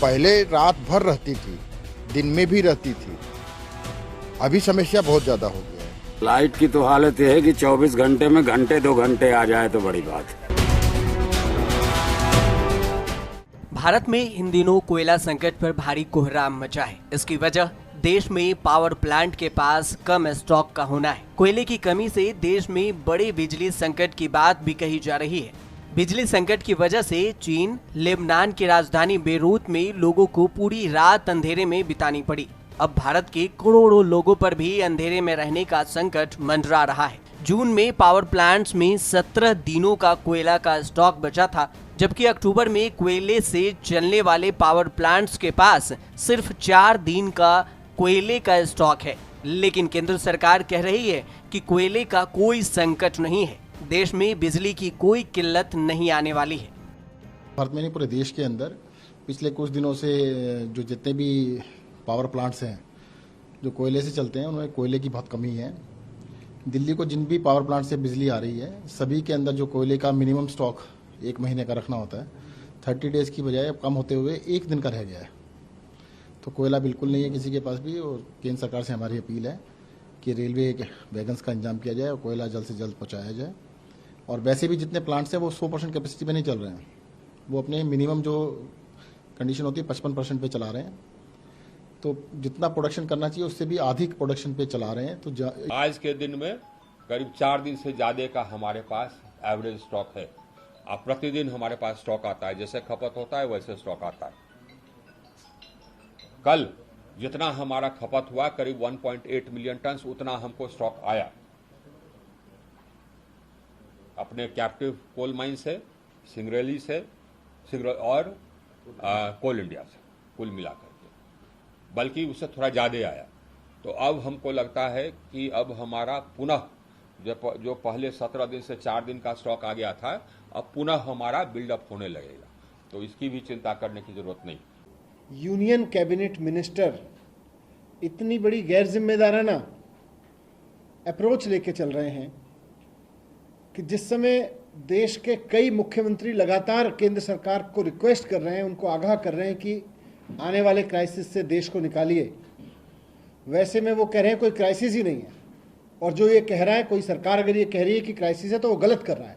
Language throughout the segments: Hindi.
पहले रात भर रहती थी, दिन में भी रहती थी। अभी समस्या बहुत ज्यादा हो गया है। लाइट की तो हालत यह है कि 24 घंटे में घंटे 2 घंटे आ जाए तो बड़ी बात है। भारत में इन दिनों कोयला संकट पर भारी कोहराम मचा है। इसकी वजह देश में पावर प्लांट के पास कम स्टॉक का होना है। कोयले की कमी से देश में बड़े बिजली संकट की बात भी कही जा रही है। बिजली संकट की वजह से चीन, लेबनान की राजधानी बेरूत में लोगों को पूरी रात अंधेरे में बितानी पड़ी। अब भारत के करोड़ों लोगों पर भी अंधेरे में रहने का संकट मंडरा रहा है। जून में पावर प्लांट्स में 17 दिनों का कोयला का स्टॉक बचा था, जबकि अक्टूबर में कोयले से चलने वाले पावर प्लांट्स के पास सिर्फ 4 दिन का कोयले का स्टॉक है। लेकिन केंद्र सरकार कह रही है कि कोयले का कोई संकट नहीं है, देश में बिजली की कोई किल्लत नहीं आने वाली है। भारत में नहीं, पूरे देश के अंदर पिछले कुछ दिनों से जो जितने भी पावर प्लांट्स हैं जो कोयले से चलते हैं, उनमें कोयले की बहुत कमी है। दिल्ली को जिन भी पावर प्लांट से बिजली आ रही है, सभी के अंदर जो कोयले का मिनिमम स्टॉक 1 महीने का रखना होता है, 30 डेज की बजाय अब कम होते हुए 1 दिन का रह गया है। तो कोयला बिल्कुल नहीं है किसी के पास भी। और केंद्र सरकार से हमारी अपील है कि रेलवे वैगन्स का इंतजाम किया जाए और कोयला जल्द से जल्द पहुँचाया जाए। और वैसे भी जितने प्लांट्स हैं वो 100% कैपेसिटी पे नहीं चल रहे हैं, वो अपने मिनिमम जो कंडीशन होती है 55% पे चला रहे हैं। तो जितना प्रोडक्शन करना चाहिए उससे भी अधिक प्रोडक्शन पे चला रहे हैं। तो आज के दिन में करीब 4 दिन से ज्यादा का हमारे पास एवरेज स्टॉक है। अब प्रतिदिन हमारे पास स्टॉक आता है, जैसे खपत होता है वैसे स्टॉक आता है। कल जितना हमारा खपत हुआ करीब 1.8 मिलियन टन, उतना हमको स्टॉक आया अपने कैप्टिव कोल माइन से, सिंगरेली से और कोल इंडिया से कुल मिलाकर के, बल्कि उससे थोड़ा ज्यादा आया। तो अब हमको लगता है कि अब हमारा पुनः जो पहले 17 दिन से 4 दिन का स्टॉक आ गया था, अब पुनः हमारा बिल्डअप होने लगेगा। तो इसकी भी चिंता करने की जरूरत नहीं। यूनियन कैबिनेट मिनिस्टर इतनी बड़ी गैर जिम्मेदाराना अप्रोच लेके चल रहे हैं कि जिस समय देश के कई मुख्यमंत्री लगातार केंद्र सरकार को रिक्वेस्ट कर रहे हैं, उनको आगाह कर रहे हैं कि आने वाले क्राइसिस से देश को निकालिए, वैसे में वो कह रहे हैं कोई क्राइसिस ही नहीं है। और जो ये कह रहा है, कोई सरकार अगर ये कह रही है कि क्राइसिस है तो वो गलत कर रहा है।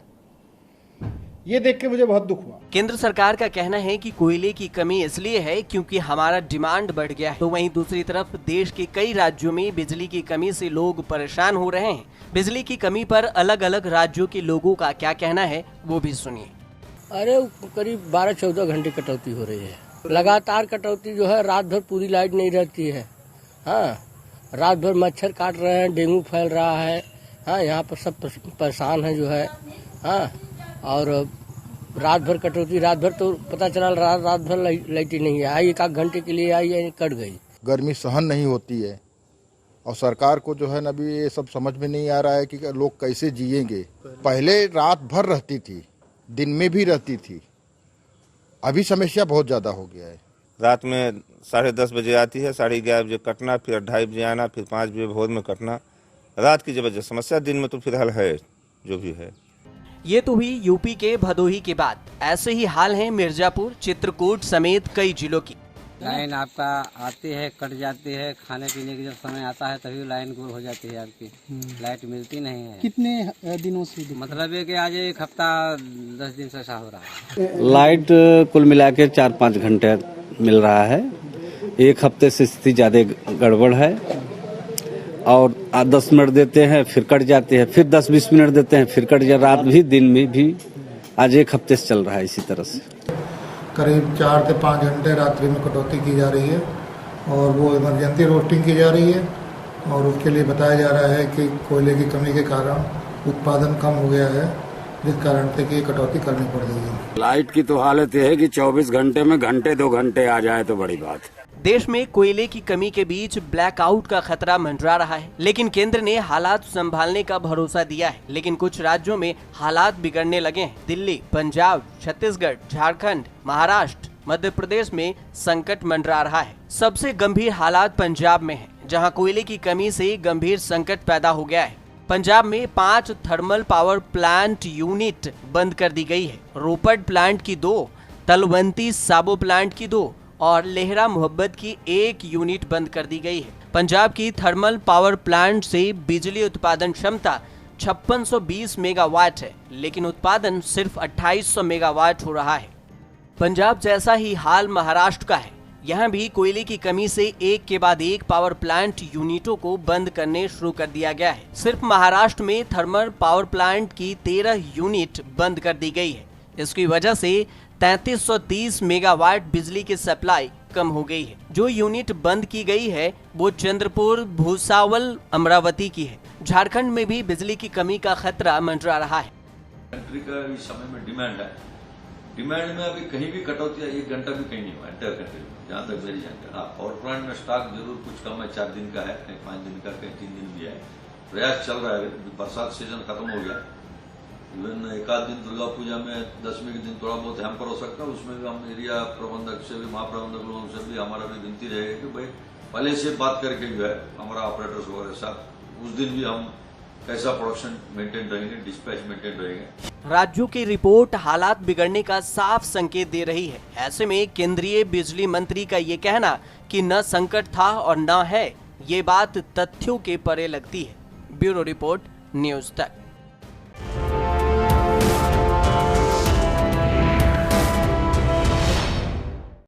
ये देख के मुझे बहुत दुख हुआ। केंद्र सरकार का कहना है कि कोयले की कमी इसलिए है क्योंकि हमारा डिमांड बढ़ गया है। तो वहीं दूसरी तरफ देश के कई राज्यों में बिजली की कमी से लोग परेशान हो रहे हैं। बिजली की कमी पर अलग अलग राज्यों के लोगों का क्या कहना है, वो भी सुनिए। अरे करीब 12-14 घंटे कटौती हो रही है। लगातार कटौती जो है, रात भर पूरी लाइट नहीं रहती है। हाँ, रात भर मच्छर काट रहे हैं, डेंगू फैल रहा है। हाँ, यहाँ पर सब परेशान है जो है। हाँ, और रात भर कटौती, रात भर तो पता चला रात भर लाइट ही नहीं आई, 1 घंटे के लिए आई, कट गई। गर्मी सहन नहीं होती है और सरकार को जो है ना अभी ये सब समझ में नहीं आ रहा है कि लोग कैसे जिएंगे। पहले रात भर रहती थी, दिन में भी रहती थी। अभी समस्या बहुत ज्यादा हो गया है। रात में 10:30 बजे आती है, 11:30 बजे कटना, फिर 2:30 बजे आना, फिर 5 बजे भोर में कटना। रात की जबरदस्त समस्या, दिन में तो फिलहाल है जो भी है। ये तो हुई यूपी के भदोही की बात। ऐसे ही हाल है मिर्जापुर, चित्रकूट समेत कई जिलों की। लाइन आपका आती है, कट जाती है। खाने पीने की जब समय आता है तभी लाइन गुल हो जाती है आपकी। लाइट मिलती नहीं है। कितने दिनों से? मतलब है कि आज 1 हफ्ता 10 दिन से ऐसा हो रहा है। लाइट कुल मिला के 4-5 घंटे मिल रहा है। 1 हफ्ते से स्थिति ज्यादा गड़बड़ है। और 10 मिनट देते हैं, फिर कट जाते हैं, फिर 10-20 मिनट देते हैं, फिर कट जाए। रात भी दिन में भी आज 1 हफ्ते से चल रहा है इसी तरह से। करीब 4 से 5 घंटे रात्रि में कटौती की जा रही है और वो इमरजेंसी रोस्टिंग की जा रही है। और उसके लिए बताया जा रहा है कि कोयले की कमी के कारण उत्पादन कम हो गया है, जिस कारण से कि कटौती करनी पड़ रही है। लाइट की तो हालत यह है कि 24 घंटे में घंटे 2 घंटे आ जाए तो बड़ी बात है। देश में कोयले की कमी के बीच ब्लैकआउट का खतरा मंडरा रहा है, लेकिन केंद्र ने हालात संभालने का भरोसा दिया है। लेकिन कुछ राज्यों में हालात बिगड़ने लगे हैं। दिल्ली, पंजाब, छत्तीसगढ़, झारखंड, महाराष्ट्र, मध्य प्रदेश में संकट मंडरा रहा है। सबसे गंभीर हालात पंजाब में है, जहां कोयले की कमी से गंभीर संकट पैदा हो गया है। पंजाब में 5 थर्मल पावर प्लांट यूनिट बंद कर दी गई है। रोपड़ प्लांट की 2, तलवंती साबो प्लांट की 2 और लेहरा मोहब्बत की 1 यूनिट बंद कर दी गई है। पंजाब की थर्मल पावर प्लांट से बिजली उत्पादन क्षमता 5620 मेगावाट है, लेकिन उत्पादन सिर्फ 2800 मेगावाट हो रहा है। पंजाब जैसा ही हाल महाराष्ट्र का है। यहाँ भी कोयले की कमी से एक के बाद एक पावर प्लांट यूनिटों को बंद करने शुरू कर दिया गया है। सिर्फ महाराष्ट्र में थर्मल पावर प्लांट की 13 यूनिट बंद कर दी गई है। इसकी वजह से 3330 मेगावाट बिजली की सप्लाई कम हो गई है। जो यूनिट बंद की गई है वो चंद्रपुर, भूसावल, अमरावती की है। झारखंड में भी बिजली की कमी का खतरा मंडरा रहा है। कंट्री का इस समय में डिमांड है। डिमांड में अभी कहीं भी कटौती 1 घंटा भी कहीं नहीं हुआ एंटायर कंट्री में, जहां तक मेरी जानकारी। हाँ, पावर प्लांट में स्टॉक जरूर कुछ कम है, 4 दिन का है, कहीं 5 दिन का, कहीं 3 दिन भी है। प्रयास चल रहा है। बरसात सीजन खत्म हो गया, इवन 1 आध दिन दुर्गा पूजा में 10वीं के दिन थोड़ा बहुत हैम्पर हो सकता है। उसमें भी हम एरिया प्रबंधक से भी, महाप्रबंधक लोगों से भी हमारा भी विनती रहेगी कि भाई पहले से बात करके जो है हमारा ऑपरेटर्स वगैरह साथ उस दिन भी हम कैसा प्रोडक्शन मेंटेन रहेंगे, डिस्पैच मेंटेन रहेंगे। राज्यों की रिपोर्ट हालात बिगड़ने का साफ संकेत दे रही है। ऐसे में केंद्रीय बिजली मंत्री का ये कहना कि न संकट था और न है, ये बात तथ्यों के परे लगती है। ब्यूरो रिपोर्ट, न्यूज़ तक।